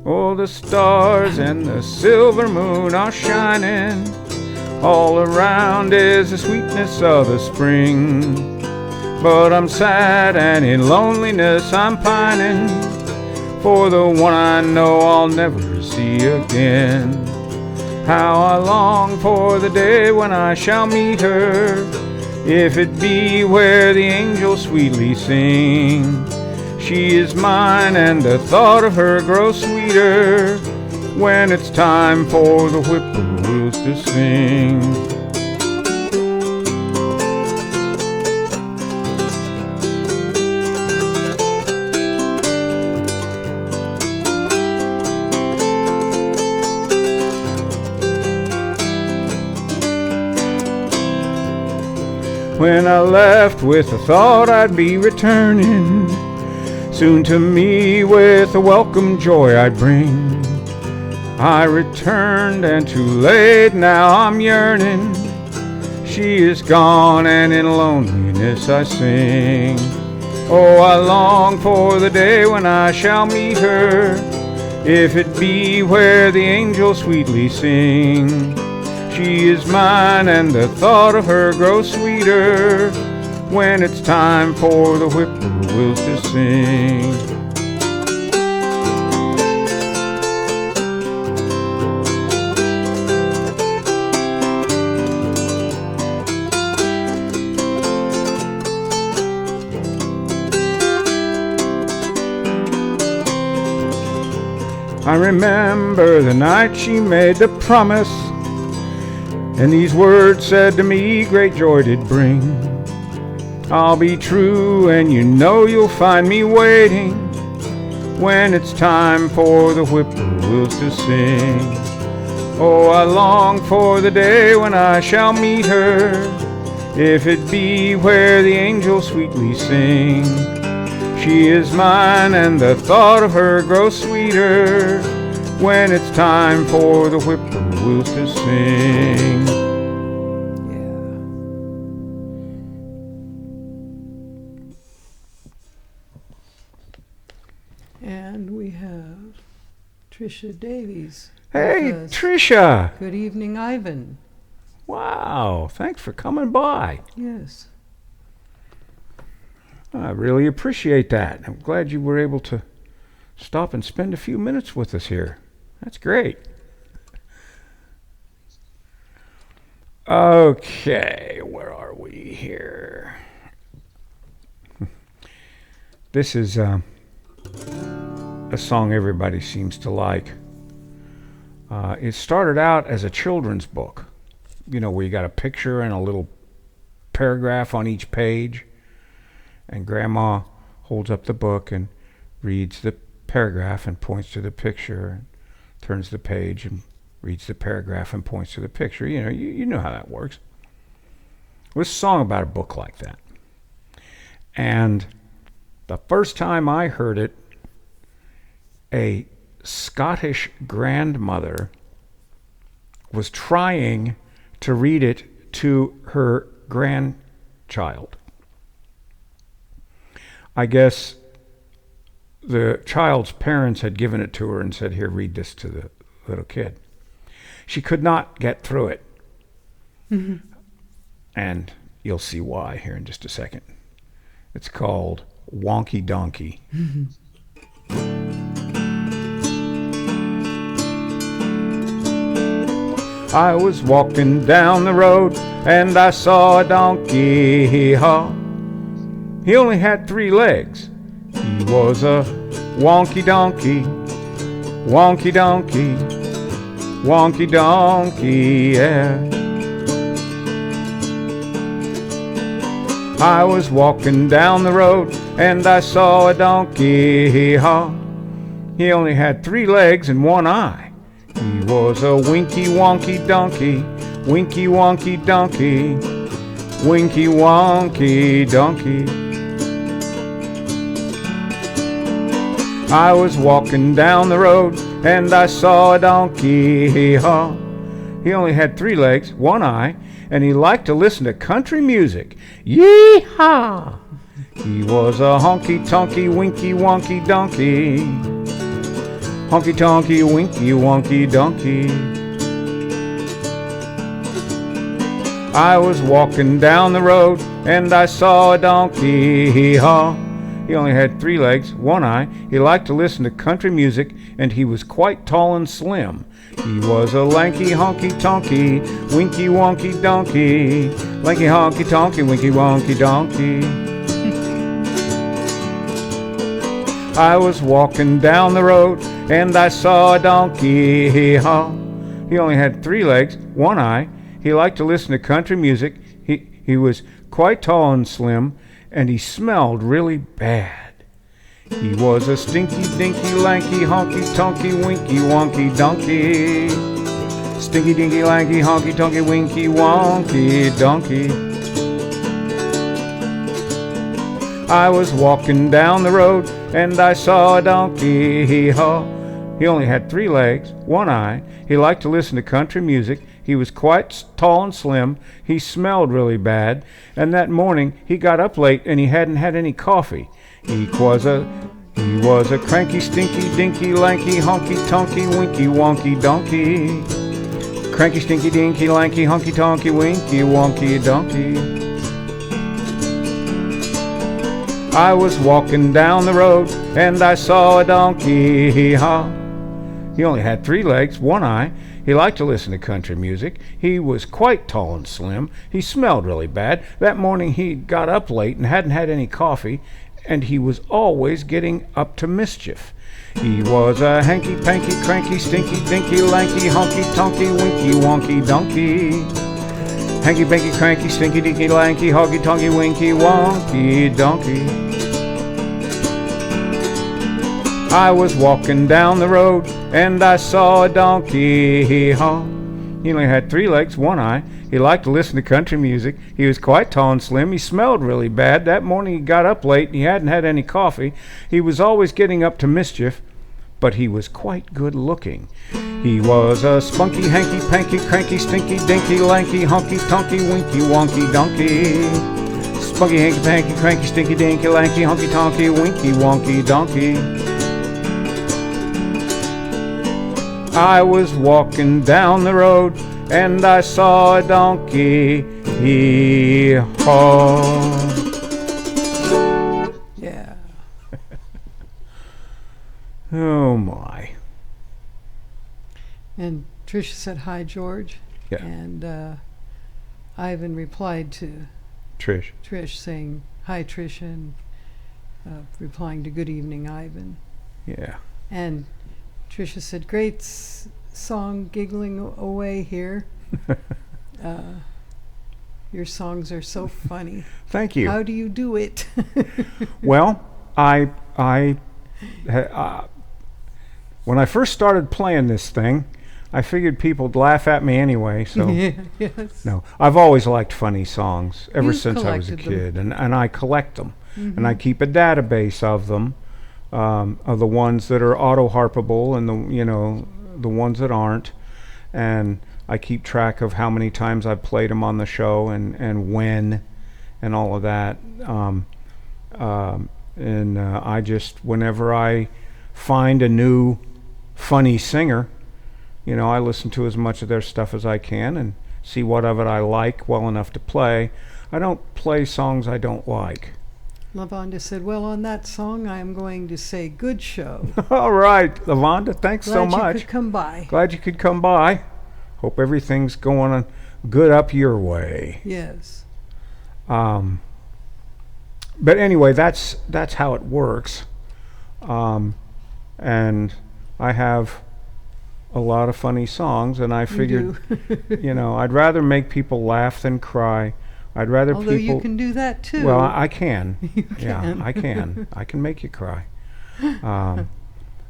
Oh, the stars and the silver moon are shining. All around is the sweetness of the spring. But I'm sad and in loneliness I'm pining for the one I know I'll never see again. How I long for the day when I shall meet her, if it be where the angels sweetly sing. She is mine and the thought of her grows sweeter when it's time for the whippoorwills to sing. When I left with the thought I'd be returning soon to me with a welcome joy I'd bring, I returned and too late now I'm yearning. She is gone and in loneliness I sing. Oh, I long for the day when I shall meet her, if it be where the angels sweetly sing. She is mine and the thought of her grows sweeter when it's time for the whippoorwills to sing. I remember the night she made the promise, and these words said to me great joy did bring. I'll be true and you know you'll find me waiting when it's time for the whippoorwills to sing. Oh, I long for the day when I shall meet her, if it be where the angels sweetly sing. She is mine and the thought of her grows sweeter when it's time for the whippoorwills to sing. Yeah. And we have Tricia Davies. Hey, Tricia. Good evening, Ivan. Wow, thanks for coming by. Yes. I really appreciate that. I'm glad you were able to stop and spend a few minutes with us here. That's great. Okay, where are we here? This is a song everybody seems to like. It started out as a children's book, where you got a picture and a little paragraph on each page, and Grandma holds up the book and reads the paragraph and points to the picture, and turns the page and reads the paragraph and points to the picture. You know how that works. It was a song about a book like that. And the first time I heard it, a Scottish grandmother was trying to read it to her grandchild. I guess the child's parents had given it to her and said, "Here, read this to the little kid." She could not get through it. Mm-hmm. And you'll see why here in just a second. It's called Wonky Donkey. Mm-hmm. I was walking down the road and I saw a donkey. He only had 3 legs. He was a wonky donkey, wonky donkey, wonky donkey, yeah. I was walking down the road and I saw a donkey. He only had 3 legs and 1 eye. He was a winky wonky donkey, winky wonky donkey, winky wonky donkey. I was walking down the road and I saw a donkey. He only had 3 legs, 1 eye, and he liked to listen to country music. Yee-haw! He was a honky-tonky, winky wonky donkey. Honky-tonky, winky, wonky donkey. I was walking down the road and I saw a donkey. He only had 3 legs, 1 eye. He liked to listen to country music, and he was quite tall and slim. He was a lanky, honky-tonky, winky, wonky donkey. Lanky, honky-tonky, winky, wonky donkey. I was walking down the road and I saw a donkey. He only had 3 legs, 1 eye. He liked to listen to country music. He was quite tall and slim, and he smelled really bad. He was a stinky, dinky, lanky, honky-tonky, winky, wonky donkey. Stinky, dinky, lanky, honky-tonky, winky, wonky donkey. I was walking down the road and I saw a donkey. He only had 3 legs, 1 eye. He liked to listen to country music. He was quite tall and slim. He smelled really bad. And that morning he got up late and he hadn't had any coffee. He was a cranky, stinky, dinky, lanky, honky-tonky, winky, wonky donkey. Cranky, stinky, dinky, lanky, honky-tonky, winky, wonky donkey. I was walking down the road and I saw a donkey. He only had 3 legs, 1 eye. He liked to listen to country music. He was quite tall and slim. He smelled really bad. That morning he got up late and hadn't had any coffee, and he was always getting up to mischief. He was a hanky-panky, cranky, stinky, dinky, lanky, honky-tonky, winky, wonky donkey. Hanky-panky, cranky, stinky, dinky, lanky, honky-tonky, winky, wonky donkey. I was walking down the road and I saw a donkey. He only had 3 legs, 1 eye. He liked to listen to country music. He was quite tall and slim. He smelled really bad. That morning he got up late and he hadn't had any coffee. He was always getting up to mischief, but he was quite good looking. He was a spunky, hanky-panky, cranky, stinky, dinky, lanky, honky-tonky, winky, wonky donkey. Spunky, hanky-panky, cranky, stinky, dinky, lanky, honky-tonky, winky, wonky donkey. I was walking down the road and I saw a donkey. Hee-haw. Yeah. Oh my. And Tricia said, "Hi, George." Yeah. And Ivan replied to Trish. Trish saying, "Hi, Trish," and replying to "Good evening, Ivan." Yeah. And Trisha said, "Great song, giggling away here. Your songs are so funny. Thank you. How do you do it?" Well, when I first started playing this thing, I figured people'd laugh at me anyway. So Yes. no, I've always liked funny songs ever You've since I was a collected them. kid, and I collect them, Mhm. and I keep a database of them, of the ones that are auto-harpable and the ones that aren't, and I keep track of how many times I've played them on the show and when, and all of that. I just, whenever I find a new funny singer, I listen to as much of their stuff as I can and see what of it I like well enough to play. I don't play songs I don't like. Lavonda said, "Well, on that song, I am going to say good show. All right, Lavonda, thanks so Glad you much. could come by." Glad you could come by. Hope everything's going good up your way. Yes. But anyway, that's how it works. And I have a lot of funny songs, and I figured, You do. I'd rather make people laugh than cry. I'd rather Although people. you can do that too. Well, I can. You Yeah, can. I can. I can make you cry.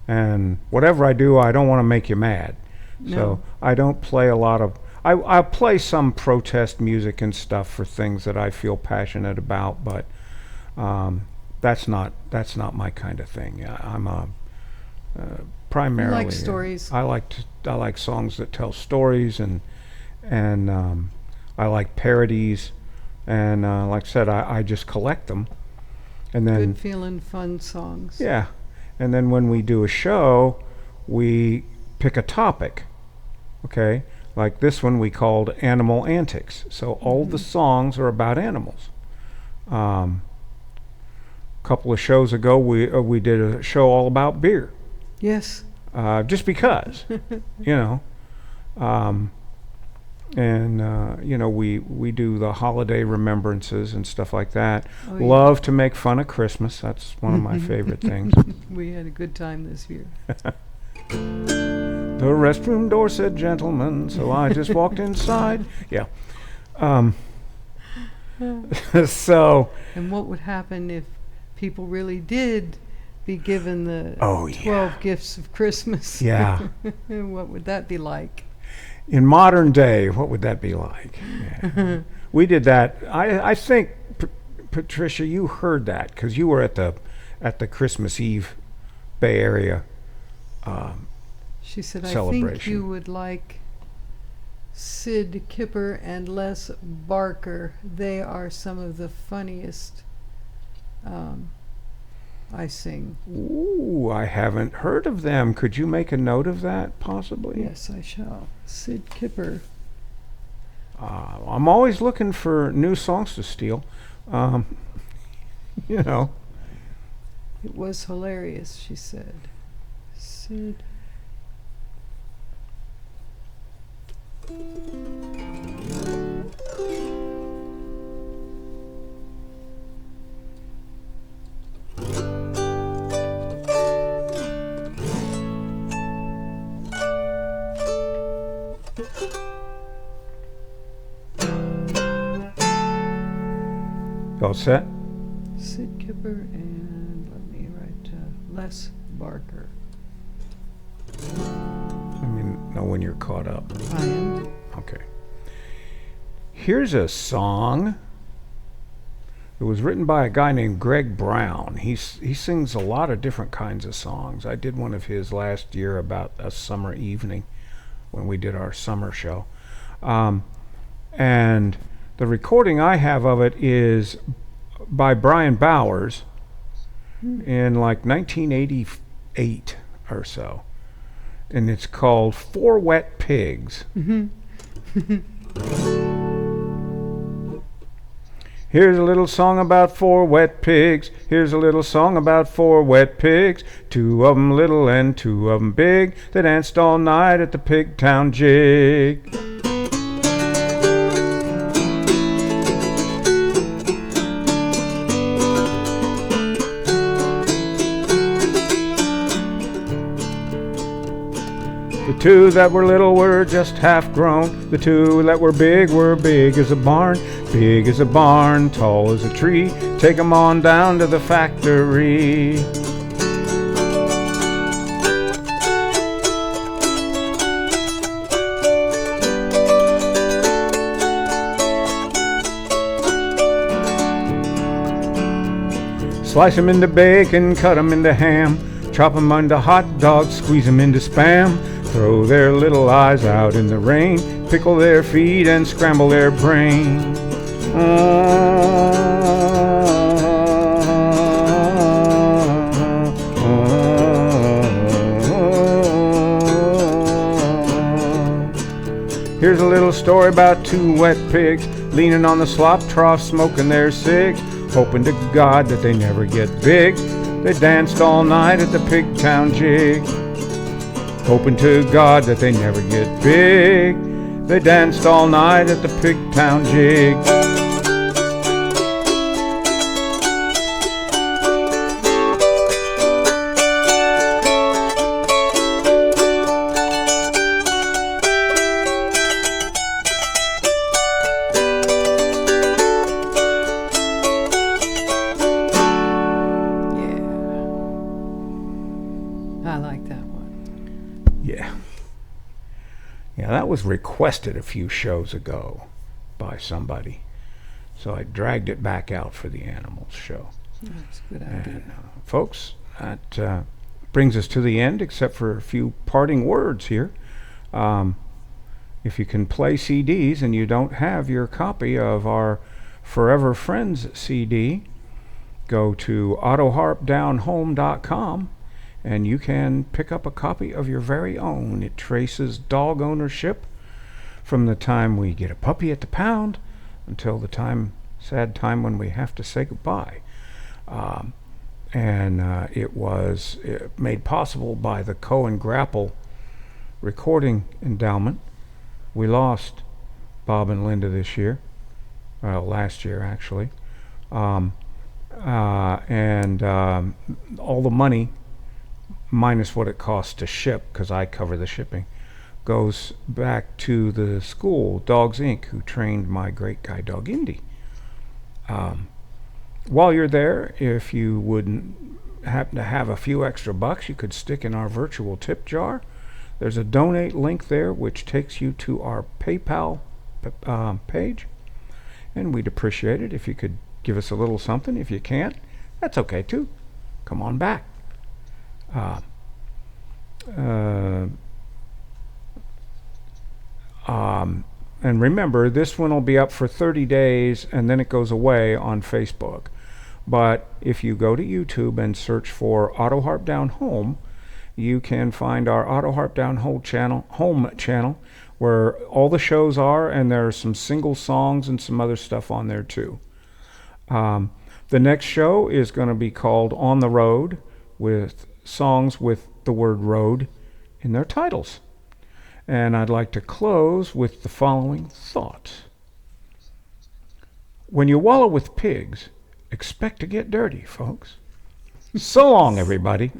And whatever I do, I don't want to make you mad. No. So I don't play a lot of. I play some protest music and stuff for things that I feel passionate about, but that's not my kind of thing. I'm primarily. You like stories. I like songs that tell stories, and I like parodies, and like I said, I just collect them, and then Good feeling, fun songs. yeah, and then when we do a show, we pick a topic. Okay, like this one we called Animal Antics. So all the songs are about animals. A couple of shows ago, we did a show all about beer. Yes. Just because, we do the holiday remembrances and stuff like that. Oh, yeah. Love to make fun of Christmas. That's one of my favorite things. We had a good time this year. The restroom door said gentlemen, so I just walked inside. Yeah. So. And what would happen if people really did be given the Oh, yeah. 12 gifts of Christmas? Yeah. What would that be like? In modern day, what would that be like? Yeah. We did that. I think, Patricia, you heard that because you were at the Christmas Eve Bay Area She said, "I think celebration. you would like Sid Kipper and Les Barker. They are some of the funniest I sing." Ooh, I haven't heard of them. Could you make a note of that, possibly? Yes, I shall. Sid Kipper. I'm always looking for new songs to steal. It was hilarious, she said. Sid. All set? Sid Kipper and let me write Les Barker. Let me know when you're caught up. I am. Okay. Here's a song. It was written by a guy named Greg Brown. He sings a lot of different kinds of songs. I did one of his last year about a summer evening when we did our summer show. And the recording I have of it is by Brian Bowers in like 1988 or so. And it's called Four Wet Pigs. Here's a little song about four wet pigs. Here's a little song about four wet pigs. Two of 'em little and two of 'em big. They danced all night at the Pigtown Jig. two that were little were just half grown. The two that were big as a barn. Big as a barn, tall as a tree. Take 'em on down to the factory. Slice 'em into bacon, cut 'em into ham. Chop 'em into hot dogs, squeeze 'em into Spam. Throw their little eyes out in the rain. Pickle their feet and scramble their brain. Here's a little story about two wet pigs leaning on the slop trough, smoking their cigs, hoping to God that they never get big. They danced all night at the Pigtown Jig, hoping to God that they never get big. They danced all night at the Pigtown Jig. I like that one. Yeah. Yeah, that was requested a few shows ago by somebody. So I dragged it back out for the Animals show. That's a good idea. And, folks, that brings us to the end, except for a few parting words here. If you can play CDs and you don't have your copy of our Forever Friends CD, go to autoharpdownhome.com and you can pick up a copy of your very own. It traces dog ownership from the time we get a puppy at the pound until the sad time when we have to say goodbye. It was made possible by the Cohen Grapple Recording Endowment. We lost Bob and Linda this year, last year actually, all the money, minus what it costs to ship, because I cover the shipping, goes back to the school, Dogs Inc., who trained my great guide dog Indy. While you're there, if you wouldn't happen to have a few extra bucks, you could stick in our virtual tip jar. There's a donate link there which takes you to our PayPal page, and we'd appreciate it if you could give us a little something. If you can't, that's okay too. Come on back. And remember, this one will be up for 30 days and then it goes away on Facebook. But if you go to YouTube and search for Autoharp Down Home, you can find our Autoharp Down Home channel where all the shows are, and there are some single songs and some other stuff on there too. The next show is going to be called On the Road, with songs with the word road in their titles. And I'd like to close with the following thought. When you wallow with pigs, expect to get dirty, folks. So long, everybody.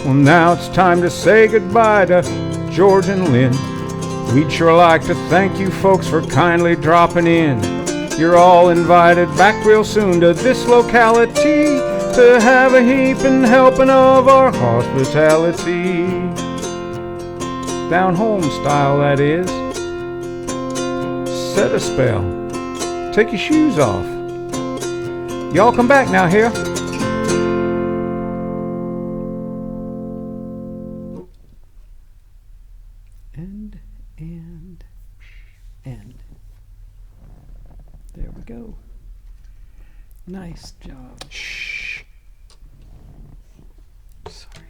Well, now it's time to say goodbye to George and Lynn. We'd sure like to thank you folks for kindly dropping in. You're all invited back real soon to this locality to have a heaping helping of our hospitality. Down home style, that is. Set a spell. Take your shoes off. Y'all come back now here. And there we go. Nice job. Shh. Sorry.